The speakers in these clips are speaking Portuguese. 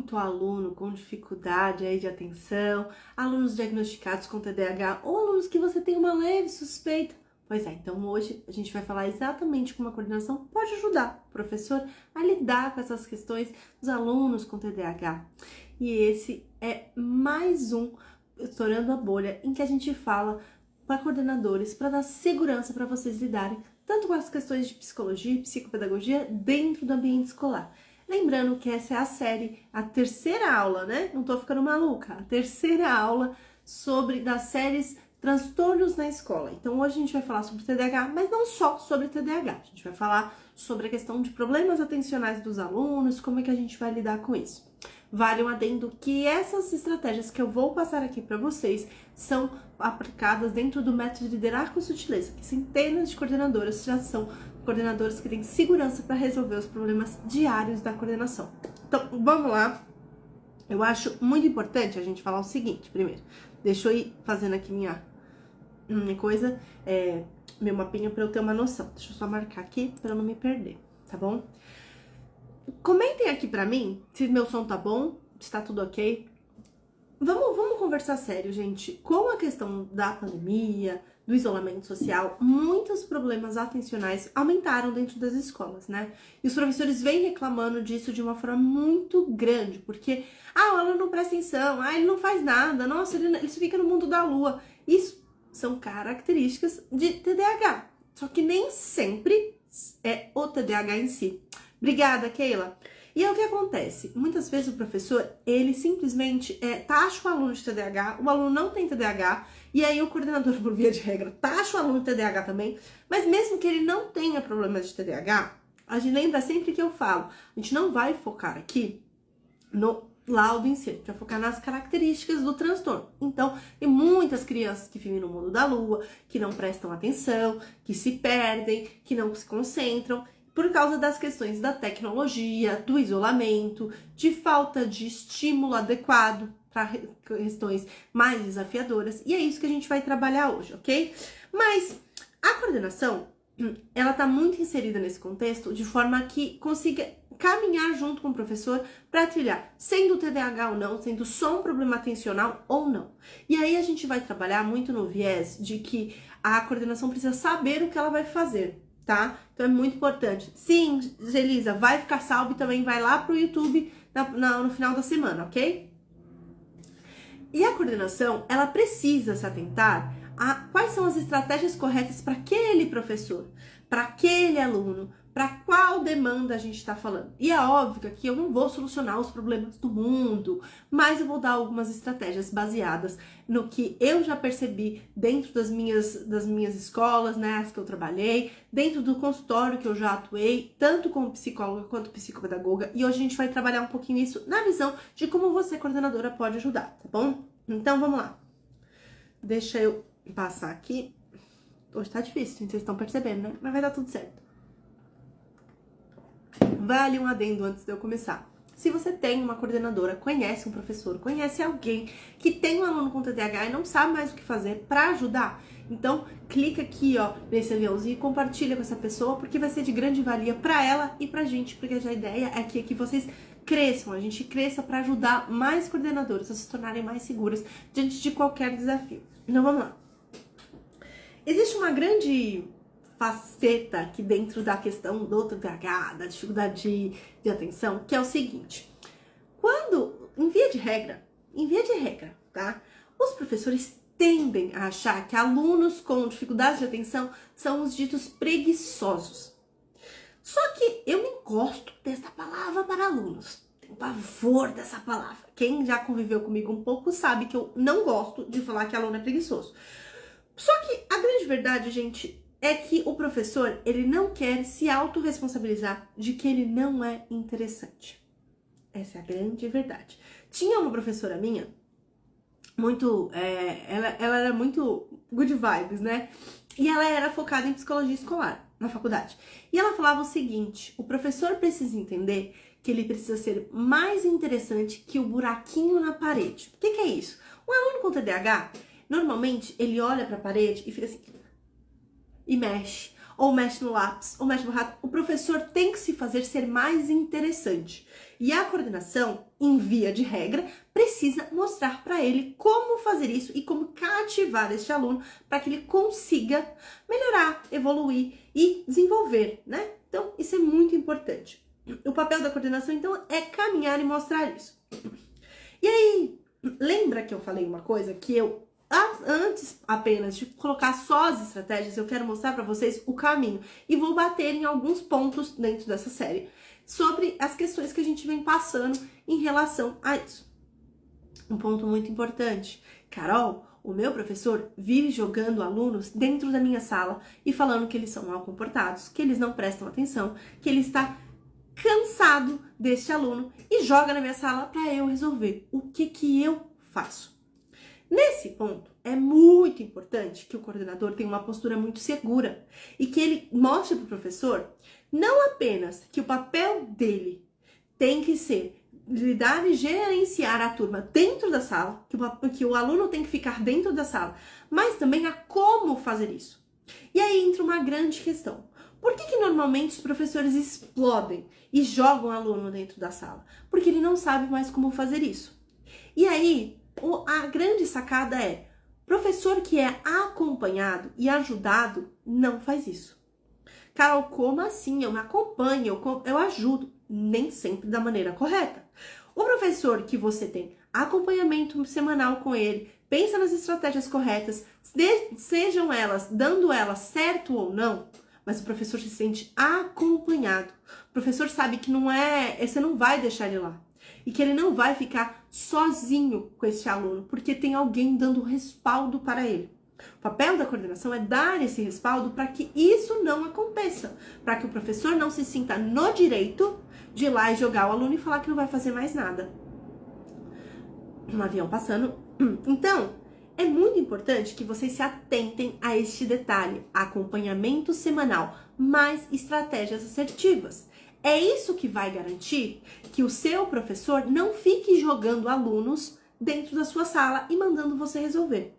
muito aluno com dificuldade aí de atenção, alunos diagnosticados com TDAH ou alunos que você tem uma leve suspeita. Pois é, então hoje a gente vai falar exatamente como a coordenação pode ajudar o professor a lidar com essas questões dos alunos com TDAH. E esse é mais um Estourando a Bolha, em que a gente fala para coordenadores, para dar segurança para vocês lidarem tanto com as questões de psicologia e psicopedagogia dentro do ambiente escolar. Lembrando que essa é a série, a terceira aula, né? Não tô ficando maluca. A terceira aula das séries Transtornos na Escola. Então hoje a gente vai falar sobre TDAH, mas não só sobre TDAH. A gente vai falar sobre a questão de problemas atencionais dos alunos, como é que a gente vai lidar com isso. Vale um adendo que essas estratégias que eu vou passar aqui para vocês são aplicadas dentro do método de liderar com sutileza, que centenas de coordenadoras já são coordenadoras que têm segurança para resolver os problemas diários da coordenação. Então, vamos lá. Eu acho muito importante a gente falar o seguinte, primeiro. Deixa eu ir fazendo aqui minha coisa, meu mapinha para eu ter uma noção. Deixa eu só marcar aqui para eu não me perder, tá bom? Comentem aqui pra mim se meu som tá bom, se tá tudo ok. Vamos conversar sério, gente. Com a questão da pandemia, do isolamento social, muitos problemas atencionais aumentaram dentro das escolas, né? E os professores vêm reclamando disso de uma forma muito grande, porque, o aluno não presta atenção, ele não faz nada, nossa, ele fica no mundo da lua. Isso são características de TDAH, só que nem sempre é o TDAH em si. Obrigada, Keila. E é o que acontece. Muitas vezes o professor, ele simplesmente taxa o aluno de TDAH, o aluno não tem TDAH, e aí o coordenador, por via de regra, taxa o aluno de TDAH também, mas mesmo que ele não tenha problemas de TDAH, a gente lembra sempre que eu falo, a gente não vai focar aqui no laudo em si, a gente vai focar nas características do transtorno. Então, tem muitas crianças que vivem no mundo da lua, que não prestam atenção, que se perdem, que não se concentram, por causa das questões da tecnologia, do isolamento, de falta de estímulo adequado para questões mais desafiadoras. E é isso que a gente vai trabalhar hoje, ok? Mas a coordenação, ela está muito inserida nesse contexto de forma que consiga caminhar junto com o professor para trilhar, sendo TDAH ou não, sendo só um problema atencional ou não. E aí a gente vai trabalhar muito no viés de que a coordenação precisa saber o que ela vai fazer, tá? Então é muito importante. Sim, Gelisa, vai ficar salvo e também vai lá pro YouTube no final da semana, ok? E a coordenação, ela precisa se atentar a quais são as estratégias corretas para aquele professor, para aquele aluno, para qual demanda a gente está falando. E é óbvio que aqui eu não vou solucionar os problemas do mundo, mas eu vou dar algumas estratégias baseadas no que eu já percebi dentro das minhas escolas, né, as que eu trabalhei, dentro do consultório que eu já atuei, tanto como psicóloga quanto psicopedagoga, e hoje a gente vai trabalhar um pouquinho isso na visão de como você, coordenadora, pode ajudar, tá bom? Então, vamos lá. Deixa eu passar aqui. Hoje tá difícil, vocês estão percebendo, né? Mas vai dar tudo certo. Vale um adendo antes de eu começar. Se você tem uma coordenadora, conhece um professor, conhece alguém que tem um aluno com TDAH e não sabe mais o que fazer para ajudar, então clica aqui, ó, nesse aviãozinho e compartilha com essa pessoa, porque vai ser de grande valia para ela e pra gente, porque a ideia é que vocês cresçam, a gente cresça para ajudar mais coordenadoras a se tornarem mais seguras diante de qualquer desafio. Então vamos lá. Existe uma grande faceta aqui dentro da questão do TDAH, da dificuldade de atenção, que é o seguinte: quando, em via de regra, tá? Os professores tendem a achar que alunos com dificuldade de atenção são os ditos preguiçosos. Só que eu nem gosto dessa palavra para alunos. Tenho pavor dessa palavra. Quem já conviveu comigo um pouco sabe que eu não gosto de falar que aluno é preguiçoso. Só que a grande verdade, gente, é que o professor, ele não quer se autorresponsabilizar de que ele não é interessante. Essa é a grande verdade. Tinha uma professora minha, ela era muito good vibes, né? E ela era focada em psicologia escolar na faculdade. E ela falava o seguinte: o professor precisa entender que ele precisa ser mais interessante que o buraquinho na parede. O que é isso? Um aluno com TDAH, normalmente, ele olha para a parede e fica assim, e mexe, ou mexe no lápis, ou mexe no rato. O professor tem que se fazer ser mais interessante. E a coordenação, em via de regra, precisa mostrar para ele como fazer isso e como cativar este aluno para que ele consiga melhorar, evoluir e desenvolver, né? Então, isso é muito importante. O papel da coordenação, então, é caminhar e mostrar isso. E aí, lembra que eu falei uma coisa que antes apenas de colocar só as estratégias, eu quero mostrar para vocês o caminho e vou bater em alguns pontos dentro dessa série sobre as questões que a gente vem passando em relação a isso. Um ponto muito importante. Carol, o meu professor vive jogando alunos dentro da minha sala e falando que eles são mal comportados, que eles não prestam atenção, que ele está cansado deste aluno e joga na minha sala para eu resolver. O que eu faço? Nesse ponto, é muito importante que o coordenador tenha uma postura muito segura e que ele mostre para o professor não apenas que o papel dele tem que ser lidar e gerenciar a turma dentro da sala, que o aluno tem que ficar dentro da sala, mas também a como fazer isso. E aí entra uma grande questão. Por que normalmente os professores explodem e jogam o aluno dentro da sala? Porque ele não sabe mais como fazer isso. E aí, a grande sacada é, professor que é acompanhado e ajudado não faz isso. Carol, como assim? Eu me acompanho, eu ajudo. Nem sempre da maneira correta. O professor que você tem acompanhamento semanal com ele, pensa nas estratégias corretas, sejam elas, dando elas certo ou não, mas o professor se sente acompanhado. O professor sabe que você não vai deixar ele lá. E que ele não vai ficar sozinho com esse aluno, porque tem alguém dando respaldo para ele. O papel da coordenação é dar esse respaldo para que isso não aconteça, para que o professor não se sinta no direito de ir lá e jogar o aluno e falar que não vai fazer mais nada. Um avião passando. Então, é muito importante que vocês se atentem a este detalhe, acompanhamento semanal, mais estratégias assertivas. É isso que vai garantir que o seu professor não fique jogando alunos dentro da sua sala e mandando você resolver.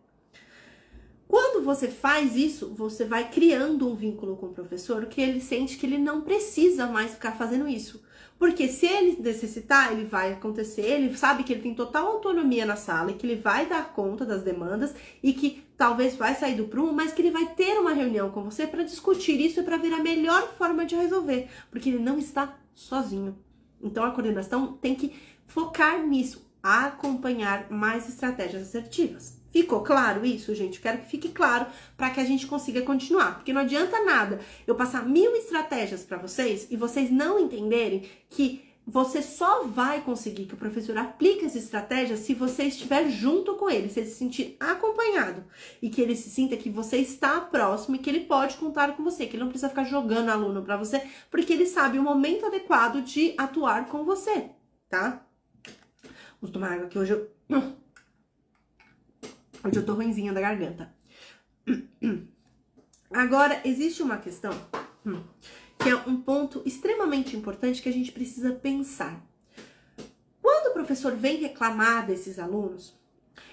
Quando você faz isso, você vai criando um vínculo com o professor que ele sente que ele não precisa mais ficar fazendo isso. Porque se ele necessitar, ele vai acontecer, ele sabe que ele tem total autonomia na sala e que ele vai dar conta das demandas e que talvez vai sair do prumo, mas que ele vai ter uma reunião com você para discutir isso e para ver a melhor forma de resolver, porque ele não está sozinho. Então a coordenação tem que focar nisso, acompanhar mais estratégias assertivas. Ficou claro isso, gente? Eu quero que fique claro para que a gente consiga continuar. Porque não adianta nada eu passar 1000 estratégias para vocês e vocês não entenderem que você só vai conseguir que o professor aplique essa estratégia se você estiver junto com ele, se ele se sentir acompanhado e que ele se sinta que você está próximo e que ele pode contar com você, que ele não precisa ficar jogando aluno para você, porque ele sabe o momento adequado de atuar com você, tá? Vou tomar água aqui hoje. Hoje eu tô ruinzinha da garganta. Agora, existe uma questão que é um ponto extremamente importante que a gente precisa pensar. Quando o professor vem reclamar desses alunos,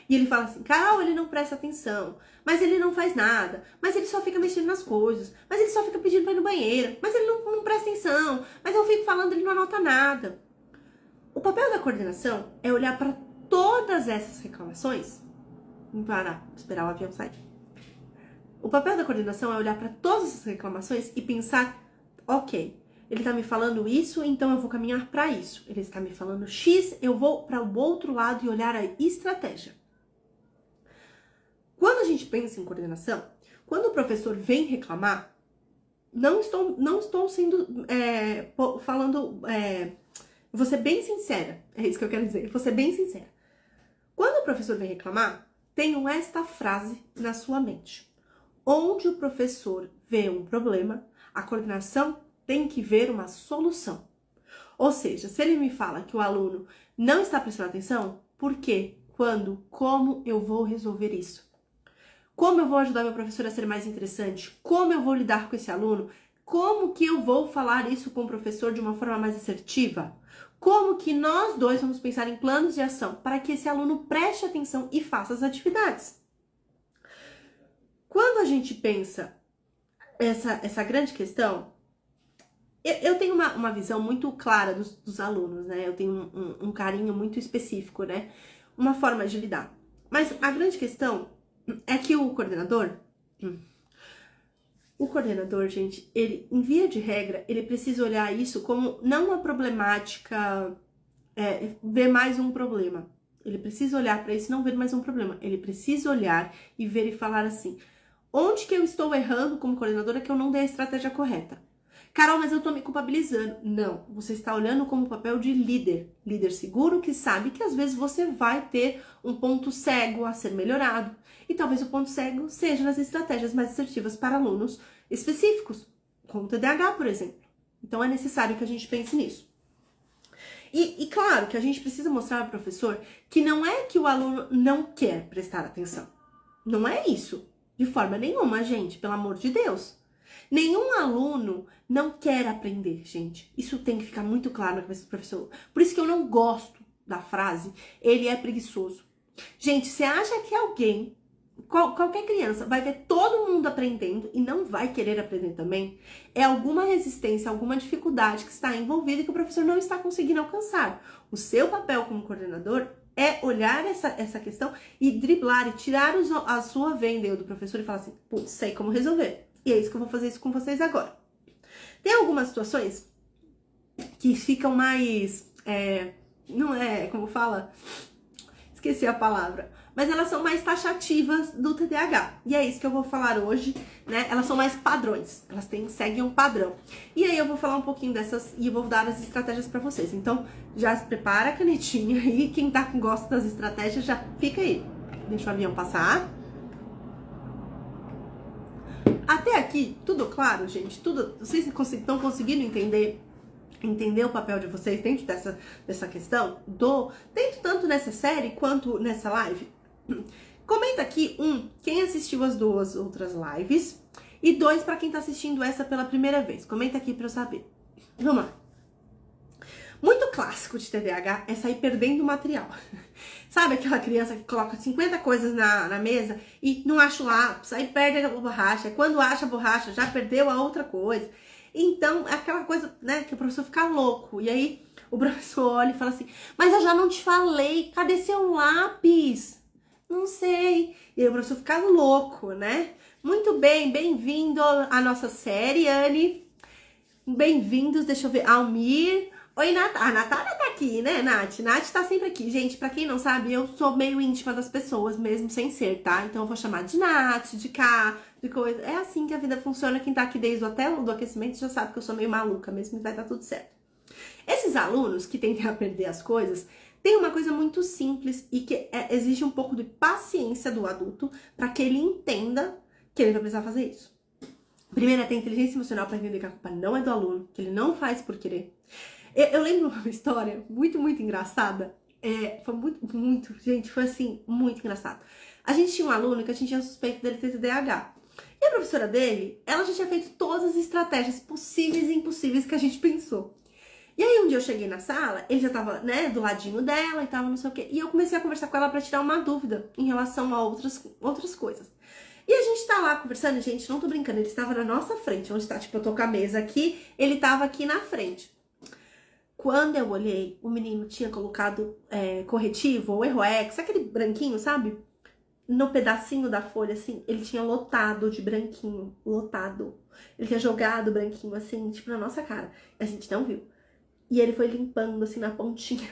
e ele fala assim, Carol, ele não presta atenção, mas ele não faz nada, mas ele só fica mexendo nas coisas, mas ele só fica pedindo pra ir no banheiro, mas ele não presta atenção, mas eu fico falando, ele não anota nada. O papel da coordenação é olhar para todas essas reclamações, parar, esperar o avião sair. O papel da coordenação é olhar para todas essas reclamações e pensar, ok, ele está me falando isso, então eu vou caminhar para isso. Ele está me falando X, eu vou para o outro lado e olhar a estratégia. Quando a gente pensa em coordenação, quando o professor vem reclamar, não estou sendo falando, vou ser bem sincera, é isso que eu quero dizer, vou ser bem sincera. Quando o professor vem reclamar, tenham esta frase na sua mente. Onde o professor vê um problema, a coordenação tem que ver uma solução. Ou seja, se ele me fala que o aluno não está prestando atenção, por quê? Quando? Como eu vou resolver isso? Como eu vou ajudar meu professor a ser mais interessante? Como eu vou lidar com esse aluno? Como que eu vou falar isso com o professor de uma forma mais assertiva? Como que nós dois vamos pensar em planos de ação para que esse aluno preste atenção e faça as atividades? Quando a gente pensa essa grande questão, Eu tenho uma visão muito clara dos alunos, né? Eu tenho um carinho muito específico, né? Uma forma de lidar. Mas a grande questão é que o coordenador, gente, ele, em via de regra, ele precisa olhar isso como não uma problemática, ver mais um problema. Ele precisa olhar para isso e não ver mais um problema. Ele precisa olhar e ver e falar assim, onde que eu estou errando como coordenadora que eu não dei a estratégia correta? Carol, mas eu tô me culpabilizando. Não, você está olhando como papel de líder. Líder seguro que sabe que às vezes você vai ter um ponto cego a ser melhorado. E talvez o ponto cego seja nas estratégias mais assertivas para alunos específicos, como o TDAH, por exemplo. Então é necessário que a gente pense nisso. E claro que a gente precisa mostrar ao professor que não é que o aluno não quer prestar atenção. Não é isso. De forma nenhuma, gente, pelo amor de Deus. Nenhum aluno não quer aprender, gente. Isso tem que ficar muito claro na cabeça do professor. Por isso que eu não gosto da frase, ele é preguiçoso. Gente, você acha que alguém, qualquer criança, vai ver todo mundo aprendendo e não vai querer aprender também? É alguma resistência, alguma dificuldade que está envolvida e que o professor não está conseguindo alcançar. O seu papel como coordenador é olhar essa questão e driblar e tirar a sua venda do professor e falar assim, putz, sei como resolver. E é isso que eu vou fazer isso com vocês agora. Tem algumas situações que ficam mais, não é, como fala? Esqueci a palavra. Mas elas são mais taxativas do TDAH. E é isso que eu vou falar hoje, né? Elas são mais padrões. Elas seguem um padrão. E aí eu vou falar um pouquinho dessas e eu vou dar as estratégias para vocês. Então, já se prepara a canetinha aí. Quem gosta das estratégias, já fica aí. Deixa o avião passar. Até aqui, tudo claro, gente? Tudo, vocês estão conseguindo entender o papel de vocês dentro dessa questão? Dentro tanto nessa série quanto nessa live? Comenta aqui, quem assistiu as 2 outras lives, e 2, para quem tá assistindo essa pela primeira vez. Comenta aqui pra eu saber. Vamos lá. Muito clássico de TDAH é sair perdendo o material. Sabe aquela criança que coloca 50 coisas na mesa e não acha o lápis, aí perde a borracha. Quando acha a borracha, já perdeu a outra coisa. Então, é aquela coisa, né, que o professor fica louco. E aí, o professor olha e fala assim, mas eu já não te falei, cadê seu lápis? Não sei. E aí o professor fica louco, né? Muito bem, bem-vindo à nossa série, Anne. Bem-vindos, deixa eu ver, Almir. Oi, Natália. A Natália tá aqui, né, Nath? Nath tá sempre aqui. Gente, pra quem não sabe, eu sou meio íntima das pessoas, mesmo sem ser, tá? Então eu vou chamar de Nath, de Cá, de coisa. É assim que a vida funciona. Quem tá aqui desde até do aquecimento já sabe que eu sou meio maluca mesmo, vai dar tudo certo. Esses alunos que tentam aprender as coisas, tem uma coisa muito simples e que exige um pouco de paciência do adulto para que ele entenda que ele vai precisar fazer isso. Primeiro é ter inteligência emocional para entender que a culpa não é do aluno, que ele não faz por querer. Eu lembro uma história muito, muito engraçada. Foi muito, gente, foi assim, muito engraçado. A gente tinha um aluno que a gente tinha suspeito dele ter TDAH. E a professora dele, ela já tinha feito todas as estratégias possíveis e impossíveis que a gente pensou. E aí um dia eu cheguei na sala, ele já tava, né, do ladinho dela e tava não sei o quê. E eu comecei a conversar com ela pra tirar uma dúvida em relação a outras coisas. E a gente tá lá conversando, gente, não tô brincando, ele estava na nossa frente, onde tá, tipo, eu tô com a mesa aqui, ele tava aqui na frente. Quando eu olhei, o menino tinha colocado corretivo ou erro-ex, aquele branquinho, sabe? No pedacinho da folha, assim, ele tinha lotado de branquinho, lotado. Ele tinha jogado branquinho, assim, tipo, na nossa cara. A gente não viu. E ele foi limpando, assim, na pontinha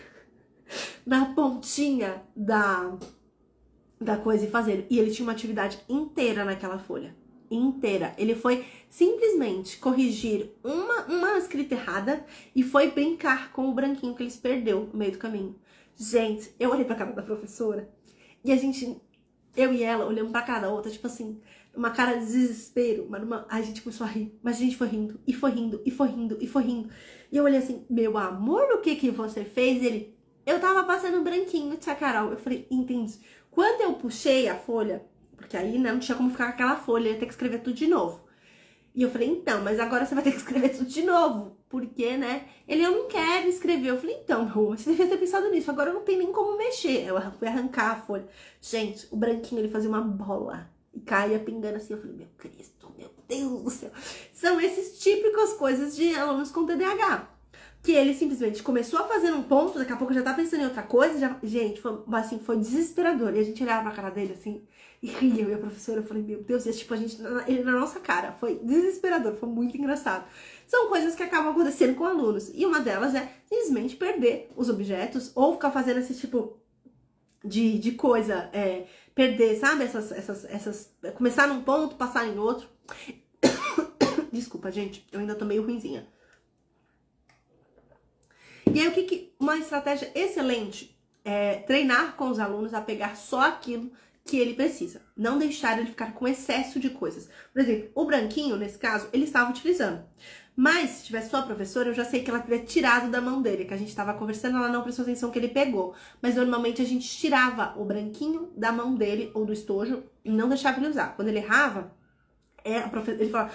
da coisa e fazendo. E ele tinha uma atividade inteira naquela folha. Inteira. Ele foi simplesmente corrigir uma escrita errada e foi brincar com o branquinho que ele se perdeu no meio do caminho. Gente, eu olhei pra cara da professora e eu e ela olhamos pra cara da outra, tipo assim, uma cara de desespero, mas a gente começou a rir, mas a gente foi rindo, e foi rindo, e foi rindo, e foi rindo. E eu olhei assim, meu amor, o que você fez? Ele, eu tava passando branquinho, tia Carol. Eu falei, entendi. Quando eu puxei a folha, porque aí não tinha como ficar com aquela folha, eu ia ter que escrever tudo de novo. E eu falei, então, mas agora você vai ter que escrever tudo de novo, porque, né? Ele, eu não quero escrever. Eu falei, então, você devia ter pensado nisso, agora eu não tenho nem como mexer. Eu fui arrancar a folha. Gente, o branquinho, ele fazia uma bola. e caía pingando assim. Eu falei, meu Cristo, meu Deus do céu. São esses típicas coisas de alunos com TDAH. Que ele simplesmente começou a fazer um ponto, daqui a pouco já tá pensando em outra coisa. Gente, foi desesperador. E a gente olhava pra cara dele assim e ria. E a professora, eu falei, meu Deus, e tipo, ele na nossa cara. Foi desesperador, foi muito engraçado. São coisas que acabam acontecendo com alunos. E uma delas é simplesmente perder os objetos ou ficar fazendo esse tipo de coisa, perder, sabe? Começar num ponto, passar em outro. Desculpa, gente, eu ainda tô meio ruinzinha. E aí, uma estratégia excelente é treinar com os alunos a pegar só aquilo que ele precisa. Não deixar ele ficar com excesso de coisas. Por exemplo, o branquinho, nesse caso, ele estava utilizando. Mas, se tivesse só a professora, eu já sei que ela teria tirado da mão dele, que a gente estava conversando, ela não prestou atenção que ele pegou. Mas, normalmente, a gente tirava o branquinho da mão dele, ou do estojo, e não deixava ele usar. Quando ele errava, ele falava,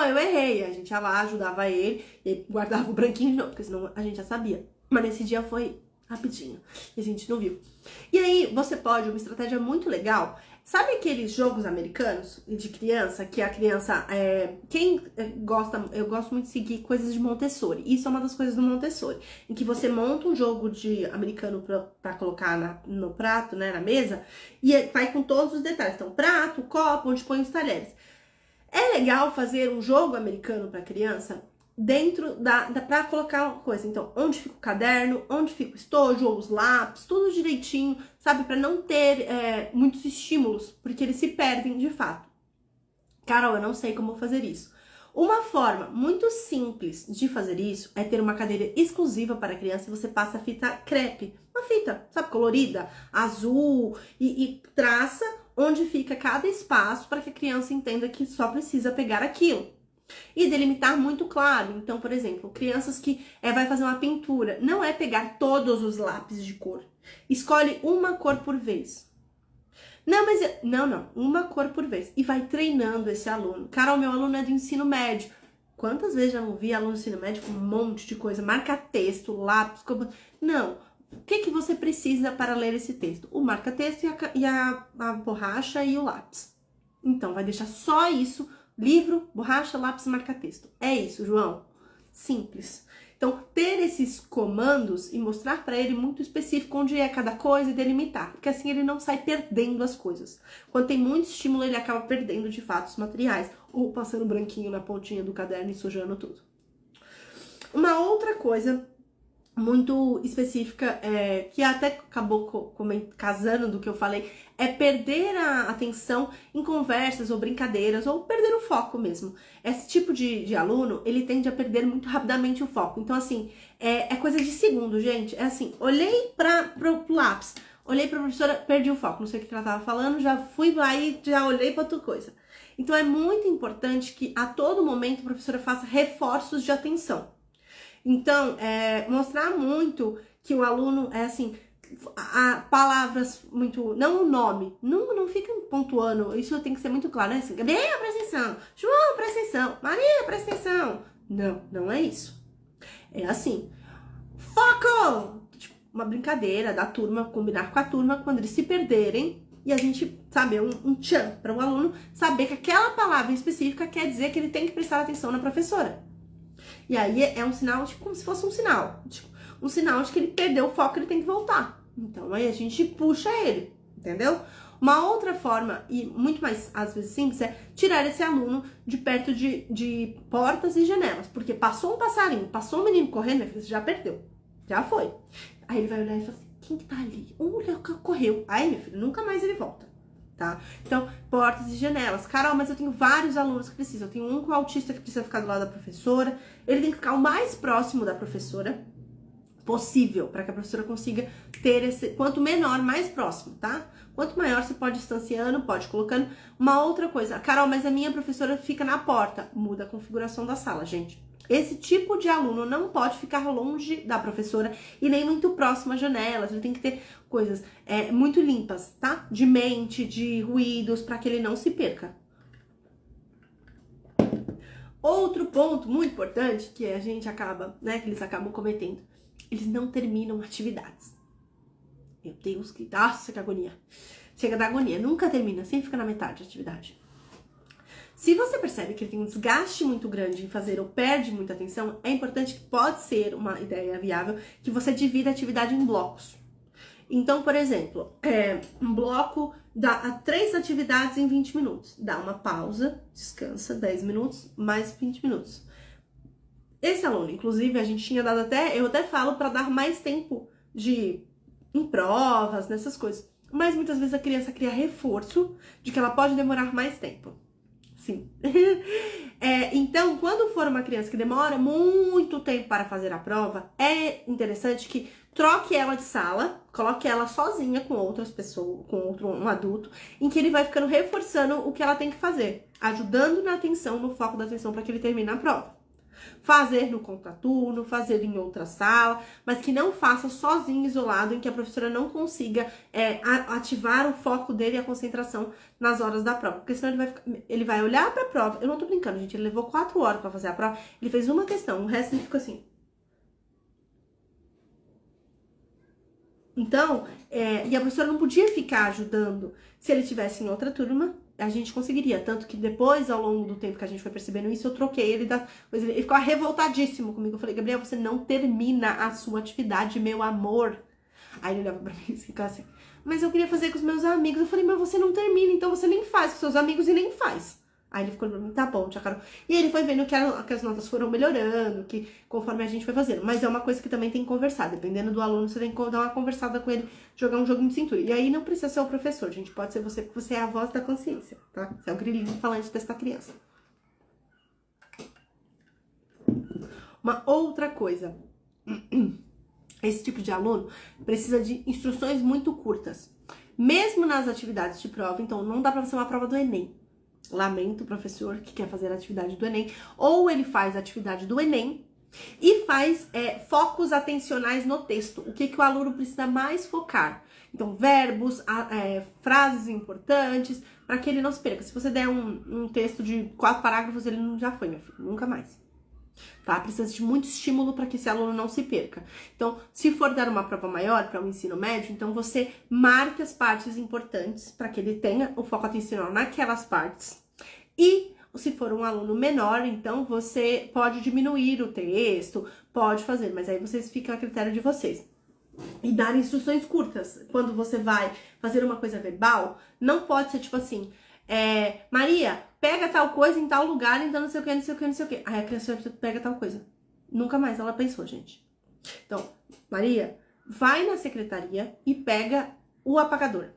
eu errei. A gente ia lá, ajudava ele, e guardava o branquinho de novo, porque senão a gente já sabia. Mas nesse dia foi rapidinho, e a gente não viu. E aí, você pode, uma estratégia muito legal, sabe aqueles jogos americanos de criança, que a criança, eu gosto muito de seguir coisas de Montessori. Isso é uma das coisas do Montessori, em que você monta um jogo de americano pra colocar no prato, né, na mesa, e vai com todos os detalhes. Então, prato, copo, onde põe os talheres. É legal fazer um jogo americano para criança dentro para colocar uma coisa. Então, onde fica o caderno, onde fica o estojo ou os lápis, tudo direitinho, sabe? Para não ter muitos estímulos, porque eles se perdem de fato. Carol, eu não sei como fazer isso. Uma forma muito simples de fazer isso é ter uma cadeira exclusiva para criança e você passa a fita crepe. Uma fita, sabe, colorida, azul, e traça onde fica cada espaço para que a criança entenda que só precisa pegar aquilo. E delimitar muito claro. Então, por exemplo, crianças que vai fazer uma pintura, não é pegar todos os lápis de cor. Escolhe uma cor por vez. Não, uma cor por vez. E vai treinando esse aluno. Carol, meu aluno é do ensino médio. Quantas vezes já não vi aluno do ensino médio com um monte de coisa? Marca-texto, lápis, não. O que você precisa para ler esse texto? O marca-texto e a borracha e o lápis. Então, vai deixar só isso. Livro, borracha, lápis, marca-texto. É isso, João. Simples. Então, ter esses comandos e mostrar para ele muito específico onde é cada coisa e delimitar. Porque assim ele não sai perdendo as coisas. Quando tem muito estímulo, ele acaba perdendo de fato os materiais. Ou passando branquinho na pontinha do caderno e sujando tudo. Uma outra coisa muito específica, que até acabou casando do que eu falei, é perder a atenção em conversas ou brincadeiras, ou perder o foco mesmo. Esse tipo de aluno, ele tende a perder muito rapidamente o foco. Então, assim, é coisa de segundo, gente. É assim, olhei pro lápis, olhei pra professora, perdi o foco. Não sei o que ela tava falando, já fui lá e já olhei pra outra coisa. Então, é muito importante que a todo momento a professora faça reforços de atenção. Então, mostrar muito que o aluno palavras muito, não o nome, não fica pontuando, isso tem que ser muito claro, né? Assim, Gabriel, presta atenção, João, presta atenção, Maria, presta atenção. Não é isso. É assim, foco! Tipo, uma brincadeira da turma, combinar com a turma, quando eles se perderem, e a gente saber um tchan para o aluno saber que aquela palavra específica quer dizer que ele tem que prestar atenção na professora. E aí é um sinal, tipo, como se fosse um sinal. Tipo, um sinal de que ele perdeu o foco, ele tem que voltar. Então, aí a gente puxa ele, entendeu? Uma outra forma, e muito mais, às vezes, simples, é tirar esse aluno de perto de portas e janelas. Porque passou um passarinho, passou um menino correndo, você já perdeu. Já foi. Aí ele vai olhar e fala assim, quem que tá ali? Olha, correu. Aí, meu filho, nunca mais ele volta. Tá? Então, portas e janelas. Carol, mas eu tenho vários alunos que precisam. Eu tenho um com autista que precisa ficar do lado da professora. Ele tem que ficar o mais próximo da professora possível, para que a professora consiga ter esse... Quanto menor, mais próximo, tá? Quanto maior, você pode distanciando, pode colocando. Uma outra coisa. Carol, mas a minha professora fica na porta. Muda a configuração da sala, gente. Esse tipo de aluno não pode ficar longe da professora e nem muito próximo às janelas. Ele tem que ter coisas muito limpas, tá? De mente, de ruídos, para que ele não se perca. Outro ponto muito importante que a gente acaba, né, que eles acabam cometendo. Eles não terminam atividades. Meu Deus, nossa, que agonia. chega da agonia, nunca termina, sempre fica na metade da atividade. Se você percebe que ele tem um desgaste muito grande em fazer ou perde muita atenção, é importante que pode ser uma ideia viável que você divida a atividade em blocos. Então, por exemplo, um bloco dá 3 atividades em 20 minutos. Dá uma pausa, descansa 10 minutos, mais 20 minutos. Esse aluno, inclusive, a gente tinha dado eu até falo para dar mais tempo em provas, nessas coisas. Mas muitas vezes a criança cria reforço de que ela pode demorar mais tempo. Sim. Então, quando for uma criança que demora muito tempo para fazer a prova, é interessante que troque ela de sala, coloque ela sozinha com outras pessoas, um adulto, em que ele vai ficando reforçando o que ela tem que fazer, ajudando na atenção, no foco da atenção para que ele termine a prova. Fazer no contraturno, fazer em outra sala, mas que não faça sozinho, isolado, em que a professora não consiga ativar o foco dele e a concentração nas horas da prova. Porque senão ele vai olhar pra prova. Eu não tô brincando, gente. Ele levou 4 horas pra fazer a prova. Ele fez uma questão, o resto ele ficou assim. Então, e a professora não podia ficar ajudando. Se ele estivesse em outra turma, a gente conseguiria. Tanto que depois, ao longo do tempo que a gente foi percebendo isso, eu troquei ele ele ficou revoltadíssimo comigo. Eu falei, Gabriel, você não termina a sua atividade, meu amor. Aí ele olhava pra mim e ficava assim, mas eu queria fazer com os meus amigos. Eu falei, mas você não termina, então você nem faz com seus amigos e nem faz. Aí ele ficou pra mim, tá bom, tia Carol. E ele foi vendo que as notas foram melhorando, que conforme a gente foi fazendo. Mas é uma coisa que também tem que conversar. Dependendo do aluno, você tem que dar uma conversada com ele, jogar um jogo de cintura. E aí não precisa ser o professor, gente. Pode ser você, porque você é a voz da consciência, tá? Você é o grilinho falante dessa criança. Uma outra coisa. Esse tipo de aluno precisa de instruções muito curtas. Mesmo nas atividades de prova, então não dá pra ser uma prova do Enem. Lamento o professor que quer fazer a atividade do Enem. Ou ele faz a atividade do Enem e faz focos atencionais no texto. O que o aluno precisa mais focar. Então, verbos, frases importantes, para que ele não se perca. Se você der um texto de 4 parágrafos, ele já foi, meu filho, nunca mais. Tá? Precisa de muito estímulo para que esse aluno não se perca. Então, se for dar uma prova maior para o ensino médio, então você marque as partes importantes para que ele tenha o foco atencional naquelas partes. E se for um aluno menor, então você pode diminuir o texto, pode fazer, mas aí vocês ficam a critério de vocês. E dar instruções curtas. Quando você vai fazer uma coisa verbal, não pode ser tipo assim, Maria, pega tal coisa em tal lugar, então não sei o que, não sei o que, não sei o que. Aí a criança pega tal coisa. Nunca mais ela pensou, gente. Então, Maria, vai na secretaria e pega o apagador.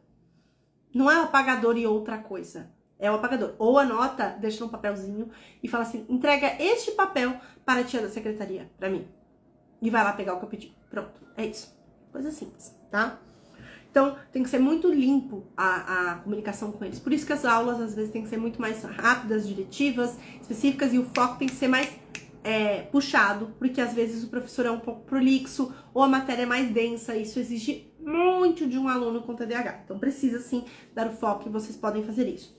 Não é o apagador e outra coisa. É o apagador. Ou anota, deixa num papelzinho e fala assim, entrega este papel para a tia da secretaria, pra mim. E vai lá pegar o que eu pedi. Pronto, é isso. Coisa simples, tá? Então, tem que ser muito limpo a comunicação com eles. Por isso que as aulas, às vezes, tem que ser muito mais rápidas, diretivas, específicas, e o foco tem que ser mais puxado, porque às vezes o professor é um pouco prolixo, ou a matéria é mais densa, isso exige muito de um aluno com TDAH. Então, precisa, sim, dar o foco e vocês podem fazer isso.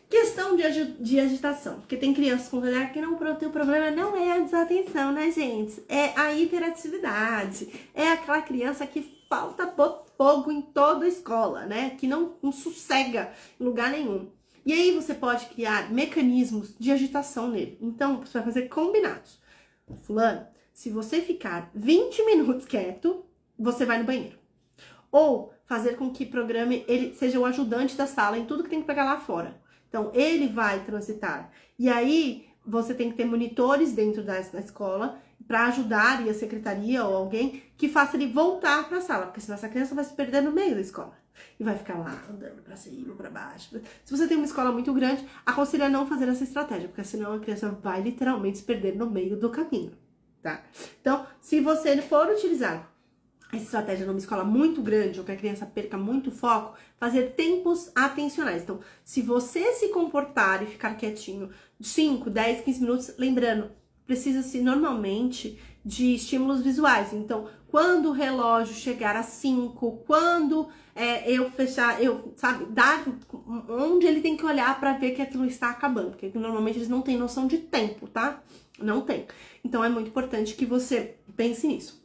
Questão de agitação, porque tem crianças com TDAH que o problema não é a desatenção, né, gente? É a hiperatividade, é aquela criança que falta fogo em toda a escola, né? Que não sossega em lugar nenhum. E aí você pode criar mecanismos de agitação nele. Então, você vai fazer combinados. Fulano, se você ficar 20 minutos quieto, você vai no banheiro. Ou fazer com que programe ele seja o ajudante da sala em tudo que tem que pegar lá fora. Então, ele vai transitar. E aí, você tem que ter monitores dentro da escola para ajudar, e a secretaria ou alguém que faça ele voltar para a sala, porque senão essa criança vai se perder no meio da escola. E vai ficar lá, andando para cima, para baixo. Se você tem uma escola muito grande, aconselho a não fazer essa estratégia, porque senão a criança vai literalmente se perder no meio do caminho, tá? Então, se você for utilizar a estratégia numa escola muito grande, ou que a criança perca muito foco, fazer tempos atencionais. Então, se você se comportar e ficar quietinho 5, 10, 15 minutos, lembrando, precisa-se normalmente de estímulos visuais. Então, quando o relógio chegar a 5, quando eu fechar, dar onde ele tem que olhar para ver que aquilo está acabando, porque normalmente eles não têm noção de tempo, tá? Não tem. Então, é muito importante que você pense nisso.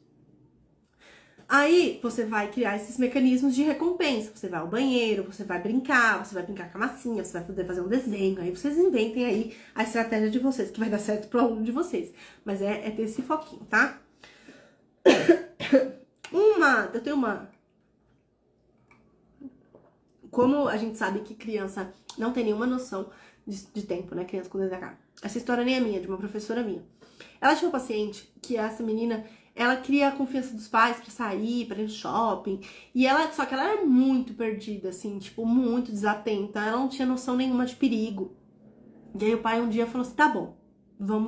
Aí você vai criar esses mecanismos de recompensa. Você vai ao banheiro, você vai brincar com a massinha, você vai poder fazer um desenho. Aí vocês inventem aí a estratégia de vocês, que vai dar certo pro aluno de vocês. Mas é ter esse foquinho, tá? Eu tenho uma... Como a gente sabe que criança não tem nenhuma noção de tempo, né? Criança com TDAH. Essa história nem é minha, é de uma professora minha. Ela tinha um paciente que essa menina... Ela cria a confiança dos pais pra sair, pra ir no shopping. Só que ela era muito perdida, assim, tipo, muito desatenta. Ela não tinha noção nenhuma de perigo. E aí o pai um dia falou assim, tá bom,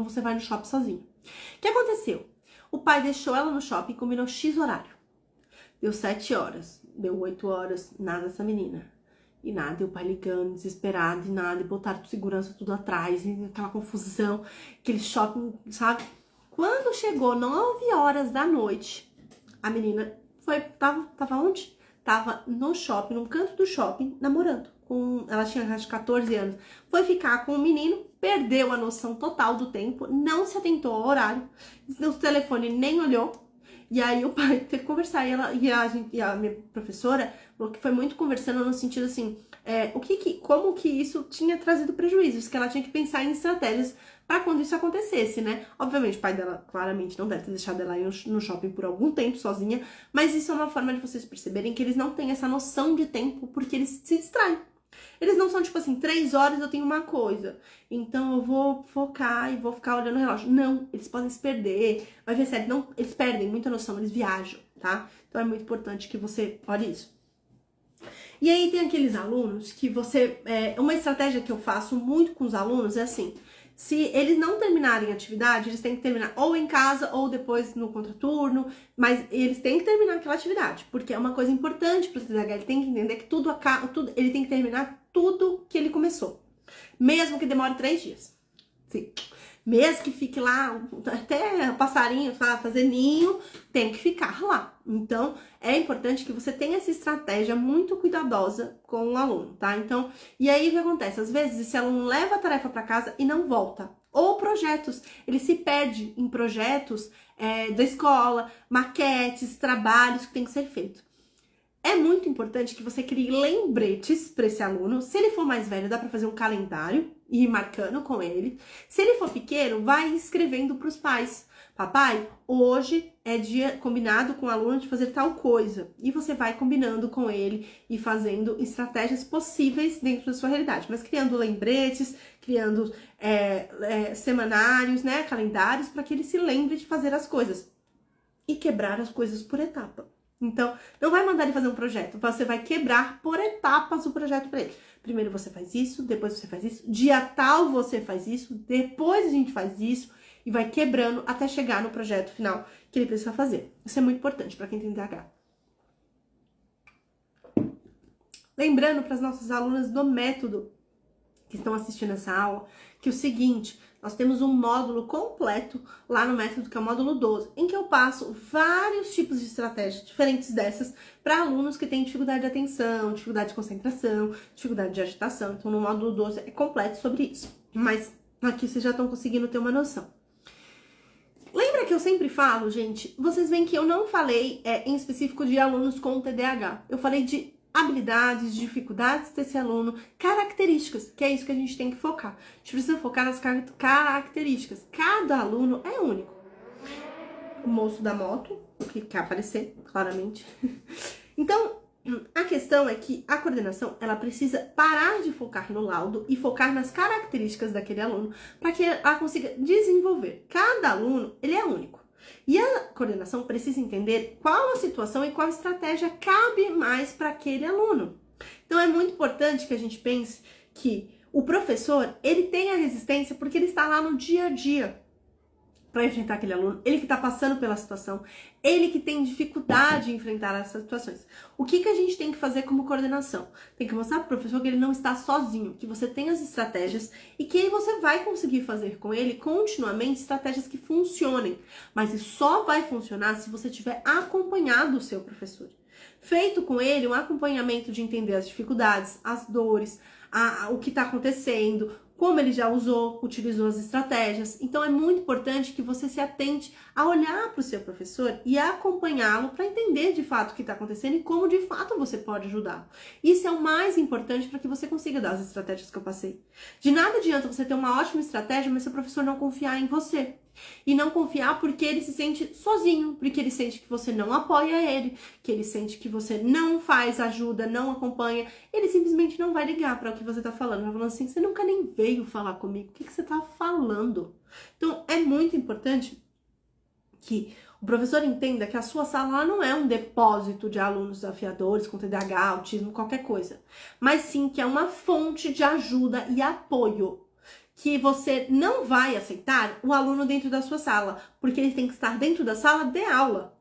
você vai no shopping sozinho. O que aconteceu? O pai deixou ela no shopping e combinou X horário. Deu 7 horas, deu 8 horas, nada dessa menina. E nada, e o pai ligando, desesperado, e nada, e botaram segurança tudo atrás, e aquela confusão, aquele shopping, sabe? Quando chegou 9 horas da noite, a menina tava onde? Tava no shopping, num canto do shopping, namorando. Ela tinha acho 14 anos. Foi ficar com o menino, perdeu a noção total do tempo, não se atentou ao horário, o telefone nem olhou. E aí o pai teve que conversar, e a minha professora falou que foi muito conversando no sentido assim, como que isso tinha trazido prejuízos, que ela tinha que pensar em estratégias para quando isso acontecesse, né? Obviamente, o pai dela claramente não deve ter deixado ela ir no shopping por algum tempo sozinha, mas isso é uma forma de vocês perceberem que eles não têm essa noção de tempo, porque eles se distraem. Eles não são tipo assim, 3 horas eu tenho uma coisa, então eu vou focar e vou ficar olhando o relógio. Não, eles podem se perder, vai ver sério, não, eles perdem muita noção, eles viajam, tá? Então é muito importante que você olhe isso. E aí tem aqueles alunos que uma estratégia que eu faço muito com os alunos é assim, se eles não terminarem a atividade, eles têm que terminar ou em casa ou depois no contraturno, mas eles têm que terminar aquela atividade, porque é uma coisa importante para o TDAH, ele tem que entender que ele tem que terminar tudo que ele começou, mesmo que demore 3 dias. Sim. Mesmo que fique lá, até passarinho fazer ninho, tem que ficar lá. Então, é importante que você tenha essa estratégia muito cuidadosa com o aluno, tá? Então, e aí o que acontece? Às vezes, esse aluno leva a tarefa para casa e não volta. Ou projetos, ele se perde em projetos da escola, maquetes, trabalhos que tem que ser feito. É muito importante que você crie lembretes para esse aluno. Se ele for mais velho, dá para fazer um calendário e ir marcando com ele. Se ele for pequeno, vai escrevendo para os pais. Papai, hoje é dia combinado com o aluno de fazer tal coisa. E você vai combinando com ele e fazendo estratégias possíveis dentro da sua realidade. Mas criando lembretes, criando semanários, né, calendários, para que ele se lembre de fazer as coisas. E quebrar as coisas por etapa. Então, não vai mandar ele fazer um projeto, você vai quebrar por etapas o projeto para ele. Primeiro você faz isso, depois você faz isso, dia tal você faz isso, depois a gente faz isso, e vai quebrando até chegar no projeto final que ele precisa fazer. Isso é muito importante para quem tem TDAH. Lembrando para as nossas alunas do método que estão assistindo essa aula, que é o seguinte, nós temos um módulo completo lá no método, que é o módulo 12, em que eu passo vários tipos de estratégias diferentes dessas para alunos que têm dificuldade de atenção, dificuldade de concentração, dificuldade de agitação. Então, no módulo 12 é completo sobre isso. Mas aqui vocês já estão conseguindo ter uma noção. Lembra que eu sempre falo, gente, vocês veem que eu não falei em específico de alunos com TDAH. Eu falei de habilidades, dificuldades desse aluno, características, que é isso que a gente tem que focar. A gente precisa focar nas características. Cada aluno é único. O moço da moto, que quer aparecer, claramente. Então, a questão é que a coordenação, ela precisa parar de focar no laudo e focar nas características daquele aluno para que ela consiga desenvolver. Cada aluno, ele é único. E a coordenação precisa entender qual a situação e qual estratégia cabe mais para aquele aluno. Então, é muito importante que a gente pense que o professor, ele tem a resistência porque ele está lá no dia a dia para enfrentar aquele aluno, ele que está passando pela situação, ele que tem dificuldade em enfrentar essas situações. O que a gente tem que fazer como coordenação? Tem que mostrar para o professor que ele não está sozinho, que você tem as estratégias e que você vai conseguir fazer com ele continuamente estratégias que funcionem. Mas isso só vai funcionar se você tiver acompanhado o seu professor. Feito com ele um acompanhamento de entender as dificuldades, as dores, o que está acontecendo, como ele já utilizou as estratégias. Então é muito importante que você se atente a olhar para o seu professor e a acompanhá-lo para entender de fato o que está acontecendo e como de fato você pode ajudá-lo. Isso é o mais importante para que você consiga dar as estratégias que eu passei. De nada adianta você ter uma ótima estratégia, mas seu professor não confiar em você. E não confiar porque ele se sente sozinho, porque ele sente que você não apoia ele, que ele sente que você não faz ajuda, não acompanha. Ele simplesmente não vai ligar para o que você está falando. Vai falando assim, você nunca nem veio falar comigo, o que você está falando? Então, é muito importante que o professor entenda que a sua sala não é um depósito de alunos desafiadores com TDAH, autismo, qualquer coisa. Mas sim que é uma fonte de ajuda e apoio. Que você não vai aceitar o aluno dentro da sua sala, porque ele tem que estar dentro da sala de aula.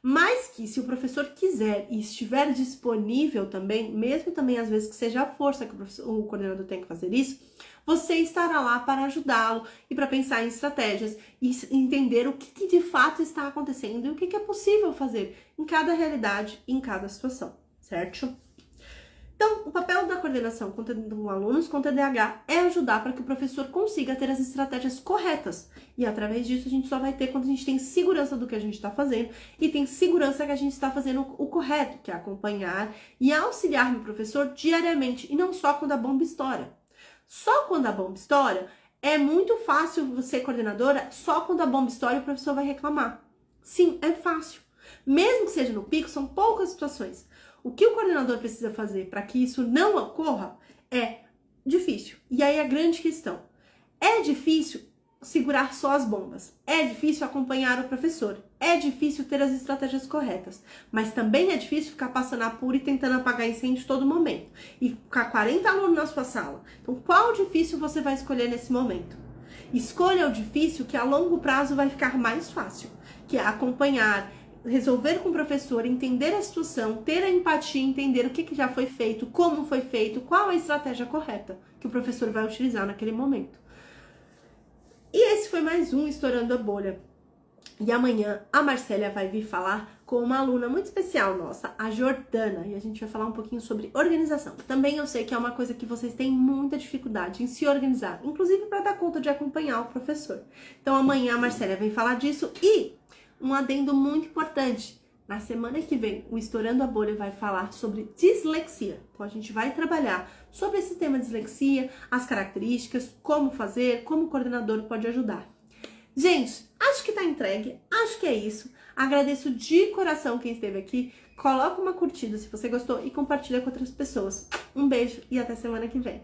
Mas que se o professor quiser e estiver disponível também, mesmo também às vezes que seja a força que o coordenador tem que fazer isso, você estará lá para ajudá-lo e para pensar em estratégias e entender o que de fato está acontecendo e o que é possível fazer em cada realidade e em cada situação, certo? Então, o papel da coordenação com alunos com TDAH é ajudar para que o professor consiga ter as estratégias corretas. E através disso a gente só vai ter quando a gente tem segurança do que a gente está fazendo e tem segurança que a gente está fazendo o correto, que é acompanhar e auxiliar meu professor diariamente e não só quando a bomba estoura. Só quando a bomba estoura é muito fácil você, coordenadora, só quando a bomba estoura o professor vai reclamar. Sim, é fácil. Mesmo que seja no pico, são poucas situações. O que o coordenador precisa fazer para que isso não ocorra é difícil. E aí a grande questão, é difícil segurar só as bombas, é difícil acompanhar o professor, é difícil ter as estratégias corretas, mas também é difícil ficar passando apuro e tentando apagar incêndio todo momento. E ficar 40 alunos na sua sala. Então qual difícil você vai escolher nesse momento? Escolha o difícil que a longo prazo vai ficar mais fácil, que é acompanhar, resolver com o professor, entender a situação, ter a empatia, entender o que já foi feito, como foi feito, qual a estratégia correta que o professor vai utilizar naquele momento. E esse foi mais um Estourando a Bolha. E amanhã a Marcélia vai vir falar com uma aluna muito especial nossa, a Jordana, e a gente vai falar um pouquinho sobre organização. Também eu sei que é uma coisa que vocês têm muita dificuldade em se organizar, inclusive para dar conta de acompanhar o professor. Então amanhã a Marcélia vem falar disso e um adendo muito importante. Na semana que vem, o Estourando a Bolha vai falar sobre dislexia. Então, a gente vai trabalhar sobre esse tema de dislexia, as características, como fazer, como o coordenador pode ajudar. Gente, acho que tá entregue, acho que é isso. Agradeço de coração quem esteve aqui. Coloca uma curtida se você gostou e compartilha com outras pessoas. Um beijo e até semana que vem.